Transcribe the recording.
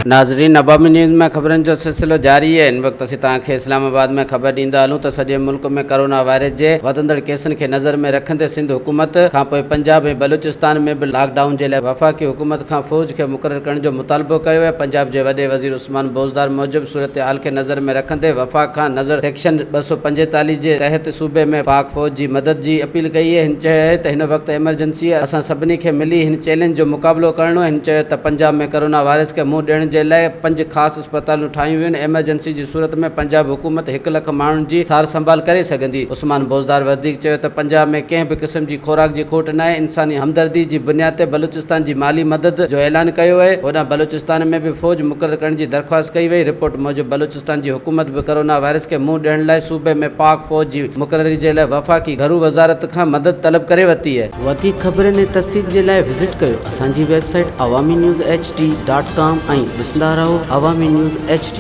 नाज़रीन, अवामी न्यूज़ में खबरन जो सिलसिलो जारी है। इन वक्त असीं तव्हांखे इस्लामाबाद में खबर ॾींदा हलूं त सॼे मुल्क में कोरोना वायरस जे वधंदड़ केसनि खे नज़र में रखंदे सिंध हुकूमत खां पोइ पंजाब ऐं बलूचिस्तान में बि लॉकडाउन जे लाइ वफ़ाक़ी हुकूमत खां फ़ौज खे मुक़रर करण जो मुतालबो कयो आहे। पंजाब जे वॾे वज़ीर उस्मान बोज़दार मूजिबि सूरत हाल खे नज़र में रखंदे वफ़ाक़ खां नज़र सेक्शन 245 जे तहत सूबे में पाक फ़ौज जी मदद जी अपील कई आहे। हिन चयो आहे त हिन वक़्तु एमरजेंसी असां सभिनी खे मिली हिन चैलेंज जो मुक़ाबिलो करणो आहे। हिन चयो त पंजाब में कोरोना वायरस खे मुंहुं ॾियण जे लाइ 5 ख़ासि अस्पतालूं ठाहियूं आहिनि। एमरजेंसी जी सूरत में पंजाब हुकूमत 1 लख माण्हुनि जी सार संभाल करे सघंदी। उस्मान बोज़दार वधीक चयो त पंजाब में कंहिं बि क़िस्म जी खुराक जी खोट न आहे। इंसानी हमदर्दी जी बुनियाद ते बलूचिस्तान जी माली मदद जो ऐलान कयो आहे। होॾां बलूचिस्तान में बि फ़ौज मुक़रर करण जी दरख़्वास्त कई वई। रिपोर्ट मूजिबि बलूचिस्तान जी हुकूमत बि कोरोना वायरस खे मुंहुं ॾियण लाइ सूबे में पाक फ़ौज जी मुक़ररी जे लाइ वफ़ाक़ी घरू वज़ारत खां मदद तलब करे वरिती आहे। वधीक ख़बरनि ऐं तफ़सील जे लाइ विज़िट कयो असांजी वेबसाइट awamiNewsHD.com ऐं ॾिसंदा रहो अवामी न्यूज़ HD।